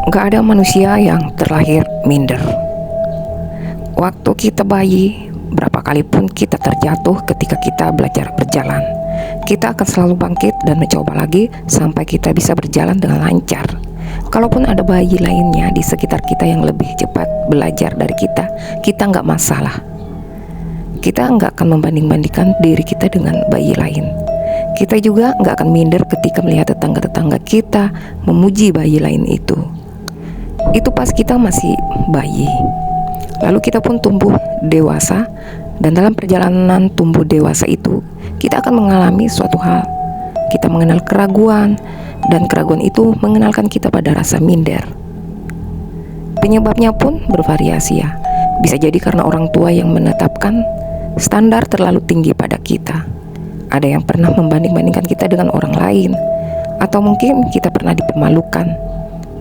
Gak ada manusia yang terlahir minder. Waktu kita bayi, berapa kali pun kita terjatuh ketika kita belajar berjalan. Kita akan selalu bangkit dan mencoba lagi sampai kita bisa berjalan dengan lancar. Kalaupun ada bayi lainnya di sekitar kita yang lebih cepat belajar dari kita nggak masalah. Kita nggak akan membanding-bandingkan diri kita dengan bayi lain. Kita juga nggak akan minder ketika melihat tetangga-tetangga kita memuji bayi lain itu. Itu pas kita masih bayi. Lalu kita pun tumbuh dewasa, dan dalam perjalanan tumbuh dewasa itu kita akan mengalami suatu hal. Kita mengenal keraguan, dan keraguan itu mengenalkan kita pada rasa minder. Penyebabnya pun bervariasi ya. Bisa jadi karena orang tua yang menetapkan standar terlalu tinggi pada kita. Ada yang pernah membanding-bandingkan kita dengan orang lain, atau mungkin kita pernah dipermalukan,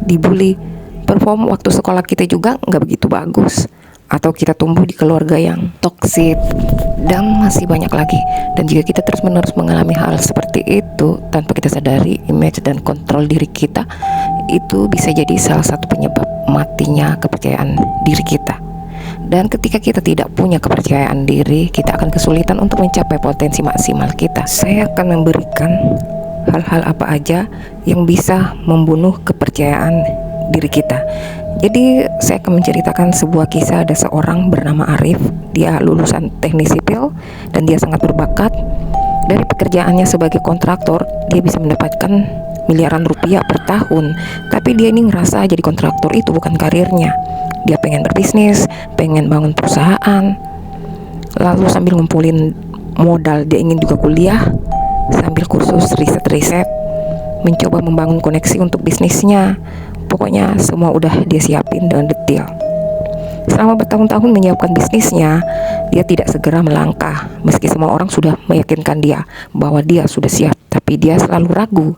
dibully. Perform waktu sekolah kita juga nggak begitu bagus, atau kita tumbuh di keluarga yang toksik, dan masih banyak lagi. Dan jika kita terus-menerus mengalami hal seperti itu tanpa kita sadari, image dan kontrol diri kita, itu bisa jadi salah satu penyebab matinya kepercayaan diri kita. Dan ketika kita tidak punya kepercayaan diri, kita akan kesulitan untuk mencapai potensi maksimal kita. Saya akan memberikan hal-hal apa aja yang bisa membunuh kepercayaan diri kita. Jadi saya akan menceritakan sebuah kisah. Ada seorang bernama Arif. Dia lulusan teknik sipil dan dia sangat berbakat. Dari pekerjaannya sebagai kontraktor, dia bisa mendapatkan miliaran rupiah per tahun. Tapi dia ini ngerasa jadi kontraktor itu bukan karirnya. Dia pengen berbisnis, pengen bangun perusahaan. Lalu sambil ngumpulin modal, dia ingin juga kuliah sambil kursus riset-riset, mencoba membangun koneksi untuk bisnisnya. Pokoknya semua udah dia siapin dengan detail. Selama bertahun-tahun menyiapkan bisnisnya, dia tidak segera melangkah. Meski semua orang sudah meyakinkan dia bahwa dia sudah siap, tapi dia selalu ragu.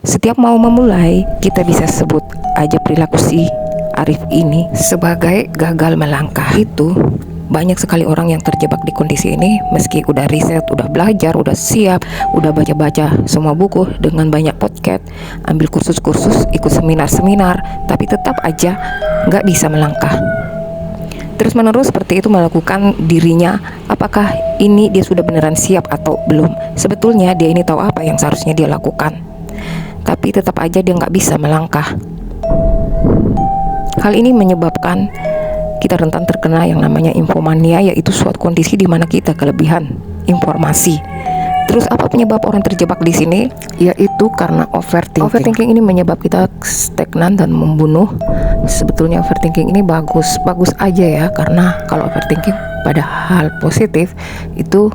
Setiap mau memulai, kita bisa sebut aja perilaku si Arif ini sebagai gagal melangkah. Itu banyak sekali orang yang terjebak di kondisi ini. Meski udah riset, udah belajar, udah siap, udah baca-baca semua buku dengan banyak podcast, ambil kursus-kursus, ikut seminar-seminar, tapi tetap aja nggak bisa melangkah. Terus-menerus seperti itu melakukan dirinya. Apakah ini dia sudah beneran siap atau belum? Sebetulnya dia ini tahu apa yang seharusnya dia lakukan, tapi tetap aja dia nggak bisa melangkah. Hal ini menyebabkan kita rentan terkena yang namanya infomania, yaitu suatu kondisi di mana kita kelebihan informasi. Terus apa penyebab orang terjebak di sini? Yaitu karena overthinking. Overthinking ini menyebabkan kita stagnan dan membunuh. Sebetulnya overthinking ini bagus aja ya, karena kalau overthinking pada hal positif itu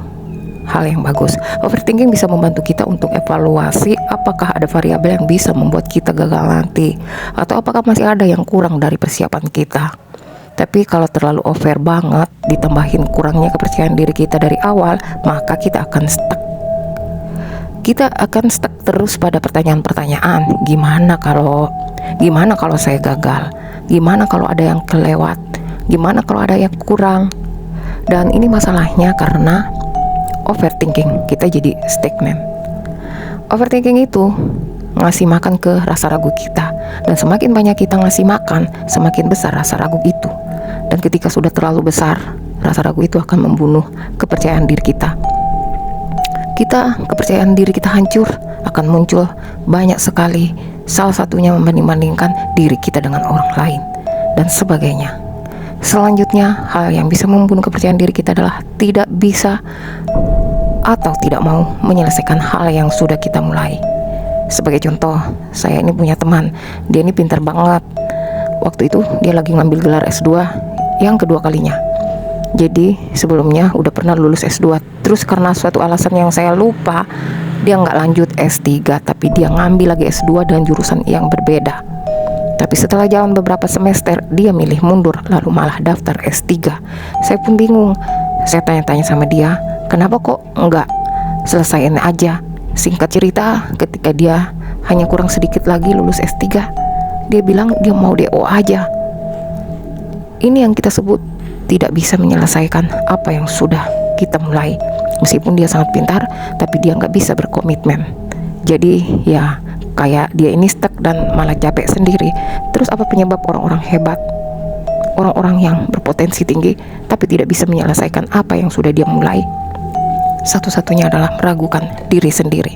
hal yang bagus. Overthinking bisa membantu kita untuk evaluasi apakah ada variabel yang bisa membuat kita gagal nanti, atau apakah masih ada yang kurang dari persiapan kita. Tapi kalau terlalu over banget, ditambahin kurangnya kepercayaan diri kita dari awal, maka kita akan stuck. Kita akan stuck terus pada pertanyaan-pertanyaan. Gimana kalau saya gagal? Gimana kalau ada yang kelewat? Gimana kalau ada yang kurang? Dan ini masalahnya karena overthinking, kita jadi stagnan. Overthinking itu ngasih makan ke rasa ragu kita, dan semakin banyak kita ngasih makan, semakin besar rasa ragu itu. Dan ketika sudah terlalu besar, rasa ragu itu akan membunuh kepercayaan diri kita. Kepercayaan diri kita hancur, akan muncul banyak sekali. Salah satunya membanding-bandingkan diri kita dengan orang lain dan sebagainya. Selanjutnya, hal yang bisa membunuh kepercayaan diri kita adalah tidak bisa atau tidak mau menyelesaikan hal yang sudah kita mulai. Sebagai contoh, saya ini punya teman, dia ini pintar banget. Waktu itu dia lagi ngambil gelar S2 yang kedua kalinya. Jadi sebelumnya udah pernah lulus S2. Terus karena suatu alasan yang saya lupa, dia nggak lanjut S3, tapi dia ngambil lagi S2 dengan jurusan yang berbeda. Tapi setelah jalan beberapa semester, dia milih mundur, lalu malah daftar S3. Saya pun bingung. Saya tanya-tanya sama dia, kenapa kok nggak selesaiin aja? Singkat cerita, ketika dia hanya kurang sedikit lagi lulus S3, dia bilang dia mau DO aja. Ini yang kita sebut tidak bisa menyelesaikan apa yang sudah kita mulai. Meskipun dia sangat pintar, tapi dia nggak bisa berkomitmen. Jadi ya, kayak dia ini stuck dan malah capek sendiri. Terus apa penyebab orang-orang hebat, orang-orang yang berpotensi tinggi tapi tidak bisa menyelesaikan apa yang sudah dia mulai? Satu-satunya adalah meragukan diri sendiri.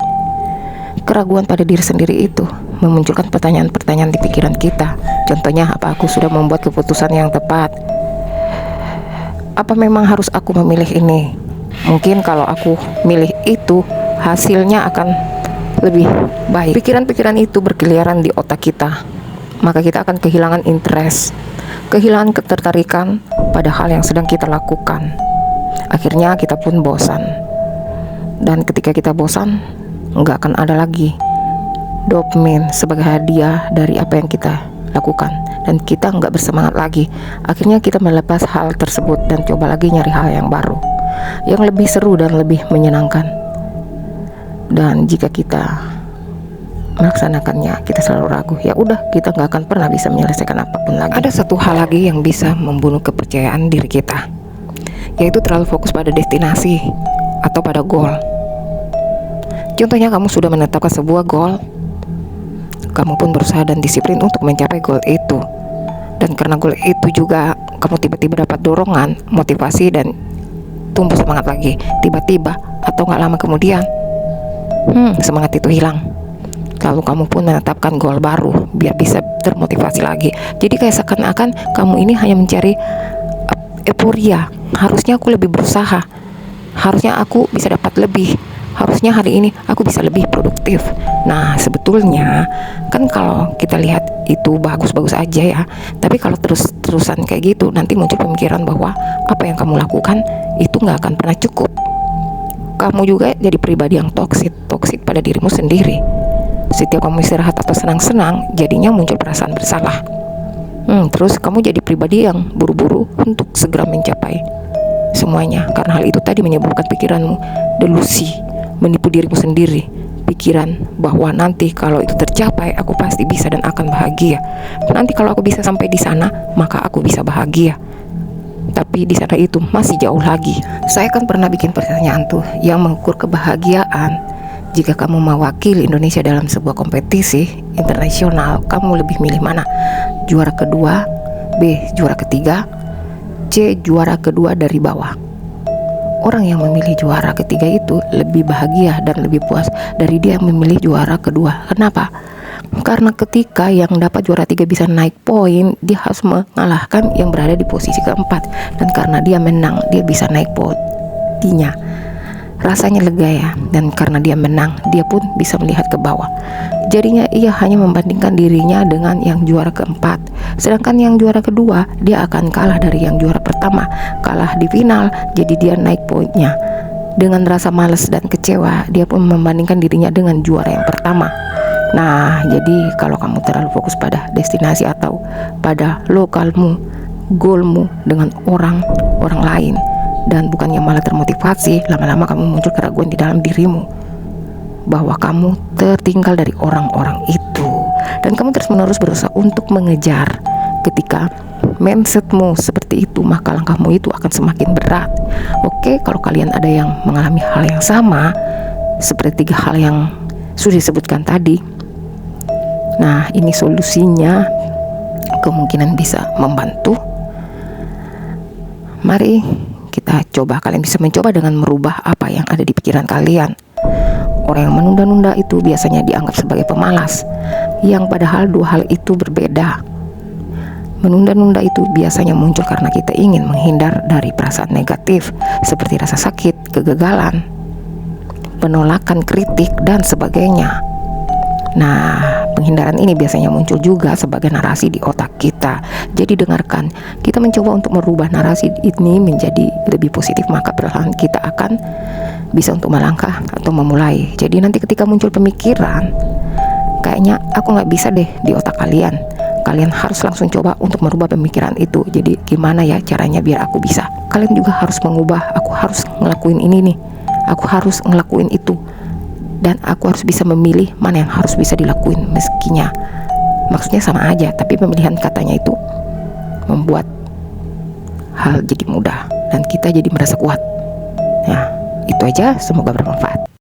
Keraguan pada diri sendiri itu memunculkan pertanyaan-pertanyaan di pikiran kita. Contohnya, apa aku sudah membuat keputusan yang tepat? Apa memang harus aku memilih ini? Mungkin kalau aku milih itu, hasilnya akan lebih baik. Pikiran-pikiran itu berkeliaran di otak kita, maka kita akan kehilangan interest, kehilangan ketertarikan pada hal yang sedang kita lakukan. Akhirnya kita pun bosan. Dan ketika kita bosan, nggak akan ada lagi dopamin sebagai hadiah dari apa yang kita lakukan, dan kita nggak bersemangat lagi. Akhirnya kita melepas hal tersebut dan coba lagi nyari hal yang baru, yang lebih seru dan lebih menyenangkan. Dan jika kita melaksanakannya, kita selalu ragu, ya udah, kita nggak akan pernah bisa menyelesaikan apapun lagi. Ada satu hal lagi yang bisa membunuh kepercayaan diri kita, yaitu terlalu fokus pada destinasi atau pada goal. Contohnya, kamu sudah menetapkan sebuah goal, kamu pun berusaha dan disiplin untuk mencapai goal itu. Dan karena goal itu juga kamu tiba-tiba dapat dorongan, motivasi, dan tumbuh semangat lagi. Tiba-tiba atau nggak lama kemudian, semangat itu hilang. Lalu kamu pun menetapkan goal baru biar bisa termotivasi lagi. Jadi kayak seakan-akan kamu ini hanya mencari euforia. Harusnya aku lebih berusaha, harusnya aku bisa dapat lebih, harusnya hari ini aku bisa lebih produktif. Nah, sebetulnya kan kalau kita lihat itu bagus-bagus aja ya, tapi kalau terus-terusan kayak gitu, nanti muncul pemikiran bahwa apa yang kamu lakukan itu nggak akan pernah cukup. Kamu juga jadi pribadi yang toksik pada dirimu sendiri. Setiap kamu istirahat atau senang-senang, jadinya muncul perasaan bersalah. Terus kamu jadi pribadi yang buru-buru untuk segera mencapai semuanya. Karena hal itu tadi menyebabkan pikiranmu delusi, menipu dirimu sendiri. Pikiran bahwa nanti kalau itu tercapai, aku pasti bisa dan akan bahagia. Nanti kalau aku bisa sampai di sana, maka aku bisa bahagia. Tapi di sana itu masih jauh lagi. Saya kan pernah bikin pertanyaan tuh yang mengukur kebahagiaan. Jika kamu mewakili Indonesia dalam sebuah kompetisi internasional, kamu lebih milih mana? Juara kedua, B juara ketiga, C juara kedua dari bawah. Orang yang memilih juara ketiga itu lebih bahagia dan lebih puas dari dia yang memilih juara kedua. Kenapa? Karena ketika yang dapat juara 3 bisa naik poin, dia harus mengalahkan yang berada di posisi keempat. Dan karena dia menang, dia bisa naik poinnya. Rasanya lega ya. Dan karena dia menang, dia pun bisa melihat ke bawah. Jadinya ia hanya membandingkan dirinya dengan yang juara keempat. Sedangkan yang juara kedua, dia akan kalah dari yang juara pertama, kalah di final, jadi dia naik poinnya. Dengan rasa malas dan kecewa, dia pun membandingkan dirinya dengan juara yang pertama. Nah, jadi kalau kamu terlalu fokus pada destinasi atau pada lokalmu, goalmu dengan orang lain, dan bukannya malah termotivasi, lama-lama kamu muncul keraguan di dalam dirimu bahwa kamu tertinggal dari orang-orang itu, dan kamu terus-menerus berusaha untuk mengejar. Ketika mindsetmu seperti itu, maka langkahmu itu akan semakin berat. Oke, kalau kalian ada yang mengalami hal yang sama seperti 3 hal yang sudah disebutkan tadi, nah ini solusinya kemungkinan bisa membantu. Mari kita coba. Kalian bisa mencoba dengan merubah apa yang ada di pikiran kalian. Orang yang menunda-nunda itu biasanya dianggap sebagai pemalas, yang padahal 2 hal itu berbeda. Menunda-nunda itu biasanya muncul karena kita ingin menghindar dari perasaan negatif seperti rasa sakit, kegagalan, penolakan, kritik, dan sebagainya. Nah, penghindaran ini biasanya muncul juga sebagai narasi di otak kita. Jadi dengarkan, kita mencoba untuk merubah narasi ini menjadi lebih positif, maka perlahan kita akan bisa untuk melangkah atau memulai. Jadi nanti ketika muncul pemikiran, kayaknya aku nggak bisa deh di otak kalian, kalian harus langsung coba untuk merubah pemikiran itu. Jadi gimana ya caranya biar aku bisa? Kalian juga harus mengubah, aku harus ngelakuin ini nih, aku harus ngelakuin itu, dan aku harus bisa memilih mana yang harus bisa dilakuin. Meskinya maksudnya sama aja, tapi pemilihan katanya itu membuat hal jadi mudah dan kita jadi merasa kuat. Nah, itu aja, semoga bermanfaat.